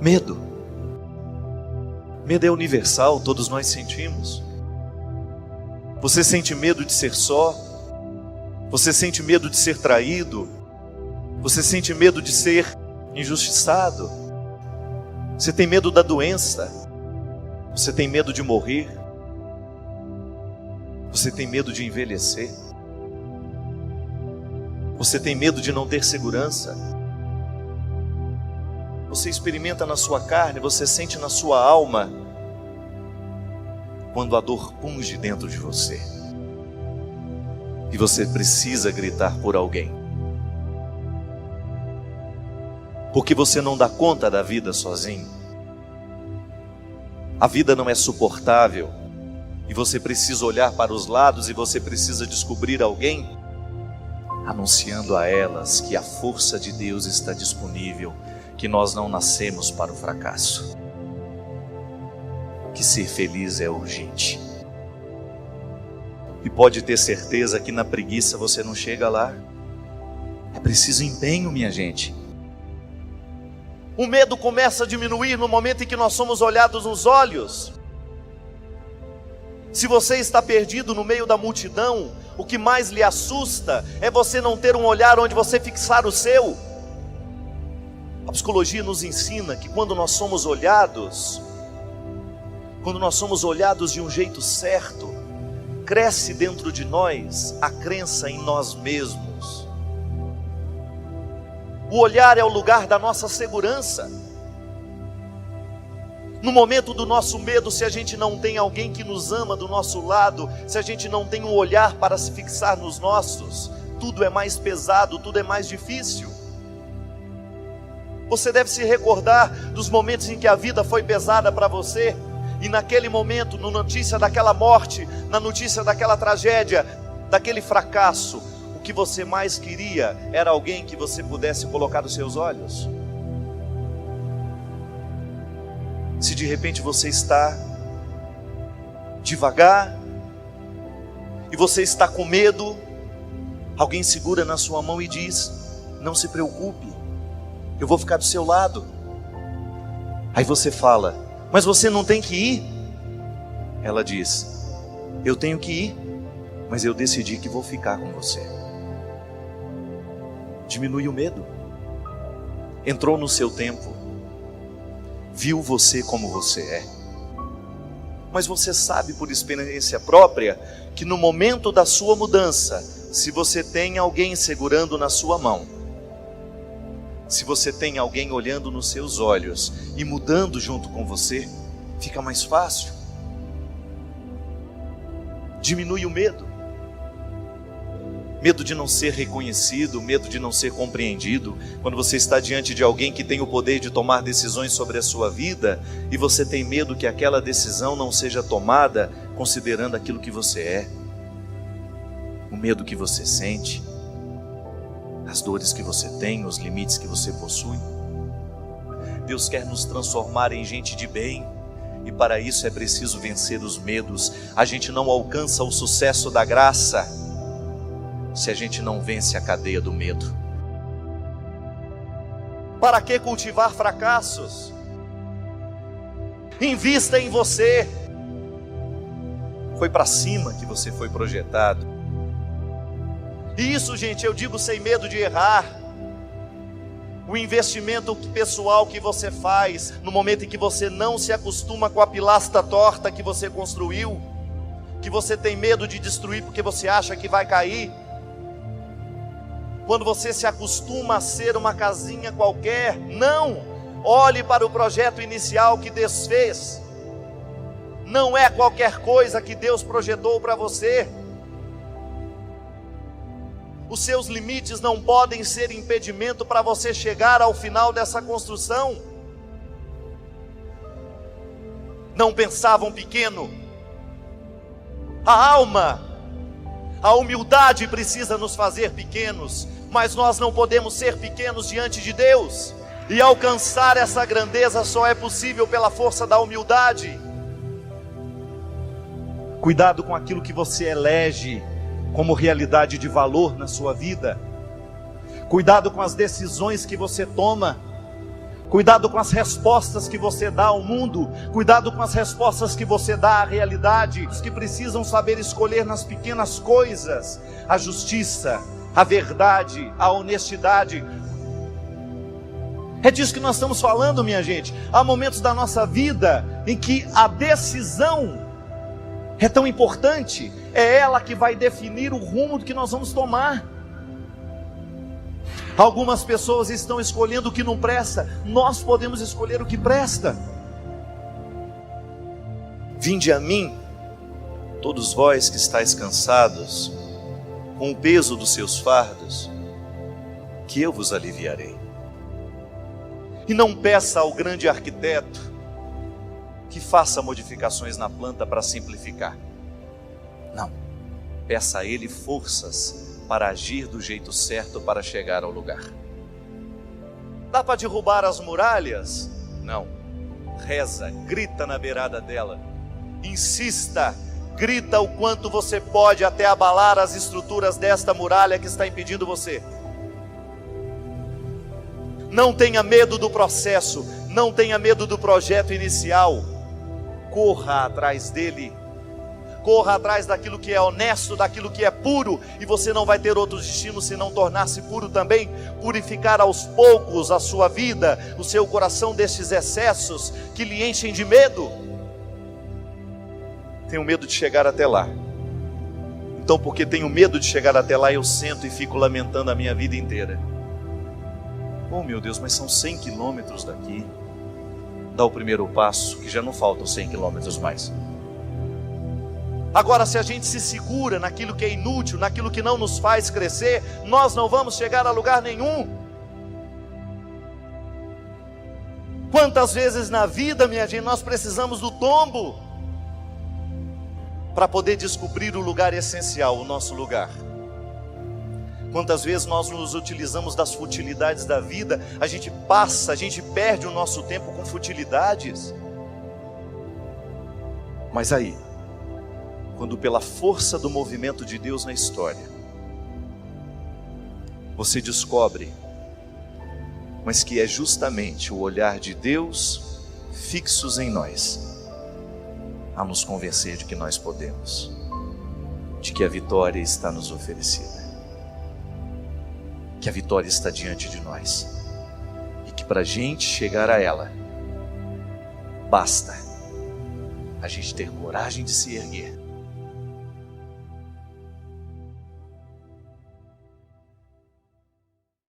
Medo. Medo é universal, todos nós sentimos. Você sente medo de ser só? Você sente medo de ser traído? Você sente medo de ser injustiçado? Você tem medo da doença? Você tem medo de morrer? Você tem medo de envelhecer? Você tem medo de não ter segurança? Você experimenta na sua carne, você sente na sua alma quando a dor punge dentro de você e você precisa gritar por alguém, porque você não dá conta da vida sozinho. A vida não é suportável e você precisa olhar para os lados e você precisa descobrir alguém anunciando a elas que a força de Deus está disponível, que nós não nascemos para o fracasso, que ser feliz é urgente. E pode ter certeza que na preguiça você não chega lá. É preciso empenho, minha gente. O medo começa a diminuir no momento em que nós somos olhados nos olhos. Se você está perdido no meio da multidão, o que mais lhe assusta é você não ter um olhar onde você fixar o seu. A psicologia nos ensina que quando nós somos olhados de um jeito certo, cresce dentro de nós a crença em nós mesmos. O olhar é o lugar da nossa segurança. No momento do nosso medo, se a gente não tem alguém que nos ama do nosso lado, se a gente não tem um olhar para se fixar nos nossos, tudo é mais pesado, tudo é mais difícil. Você deve se recordar dos momentos em que a vida foi pesada para você, e naquele momento, na notícia daquela morte, na notícia daquela tragédia, daquele fracasso, o que você mais queria era alguém que você pudesse colocar os seus olhos. Se de repente você está devagar e você está com medo, alguém segura na sua mão e diz: não se preocupe, eu vou ficar do seu lado. Aí você fala: mas você não tem que ir? Ela diz: eu tenho que ir, mas eu decidi que vou ficar com você. Diminui o medo. Entrou no seu tempo, viu você como você é. Mas você sabe por experiência própria que no momento da sua mudança, se você tem alguém segurando na sua mão, se você tem alguém olhando nos seus olhos e mudando junto com você, fica mais fácil. Diminui o medo. Medo de não ser reconhecido, medo de não ser compreendido. Quando você está diante de alguém que tem o poder de tomar decisões sobre a sua vida, e você tem medo que aquela decisão não seja tomada considerando aquilo que você é, o medo que você sente, as dores que você tem, os limites que você possui. Deus quer nos transformar em gente de bem, e para isso é preciso vencer os medos. A gente não alcança o sucesso da graça se a gente não vence a cadeia do medo. Para que cultivar fracassos? Invista em você. Foi para cima que você foi projetado. E isso, gente, eu digo sem medo de errar. O investimento pessoal que você faz no momento em que você não se acostuma com a pilastra torta que você construiu, que você tem medo de destruir porque você acha que vai cair. Quando você se acostuma a ser uma casinha qualquer, não, olhe para o projeto inicial que Deus fez. Não é qualquer coisa que Deus projetou para você. Os seus limites não podem ser impedimento para você chegar ao final dessa construção. Não pensavam pequeno. A alma, a humildade precisa nos fazer pequenos, mas nós não podemos ser pequenos diante de Deus. E alcançar essa grandeza só é possível pela força da humildade. Cuidado com aquilo que você elege como realidade de valor na sua vida. Cuidado com as decisões que você toma. Cuidado com as respostas que você dá ao mundo. Cuidado com as respostas que você dá à realidade. Os que precisam saber escolher nas pequenas coisas a justiça, a verdade, a honestidade. É disso que nós estamos falando, minha gente. Há momentos da nossa vida em que a decisão é tão importante. É ela que vai definir o rumo que nós vamos tomar. Algumas pessoas estão escolhendo o que não presta. Nós podemos escolher o que presta. Vinde a mim, todos vós que estáis cansados, com o peso dos seus fardos, que eu vos aliviarei. E não peça ao grande arquiteto que faça modificações na planta para simplificar. Não, peça a ele forças para agir do jeito certo para chegar ao lugar. Dá para derrubar as muralhas? Não. Reza, grita na beirada dela. Insista, grita o quanto você pode até abalar as estruturas desta muralha que está impedindo você. Não tenha medo do processo, não tenha medo do projeto inicial. Corra atrás dele. Corra atrás daquilo que é honesto, daquilo que é puro, e você não vai ter outro destino senão tornar-se puro também, purificar aos poucos a sua vida, o seu coração destes excessos que lhe enchem de medo. Tenho medo de chegar até lá. Então, porque tenho medo de chegar até lá, eu sento e fico lamentando a minha vida inteira. Oh meu Deus, mas são 100 quilômetros daqui. Dá o primeiro passo, que já não faltam 100 quilômetros mais. Agora, se a gente se segura naquilo que é inútil, naquilo que não nos faz crescer, nós não vamos chegar a lugar nenhum. Quantas vezes na vida, minha gente, nós precisamos do tombo para poder descobrir o lugar essencial, o nosso lugar. Quantas vezes nós nos utilizamos das futilidades da vida, a gente perde o nosso tempo com futilidades. Mas aí, quando pela força do movimento de Deus na história, você descobre, mas que é justamente o olhar de Deus fixos em nós, a nos convencer de que nós podemos, de que a vitória está nos oferecida, que a vitória está diante de nós, e que para a gente chegar a ela, basta a gente ter coragem de se erguer,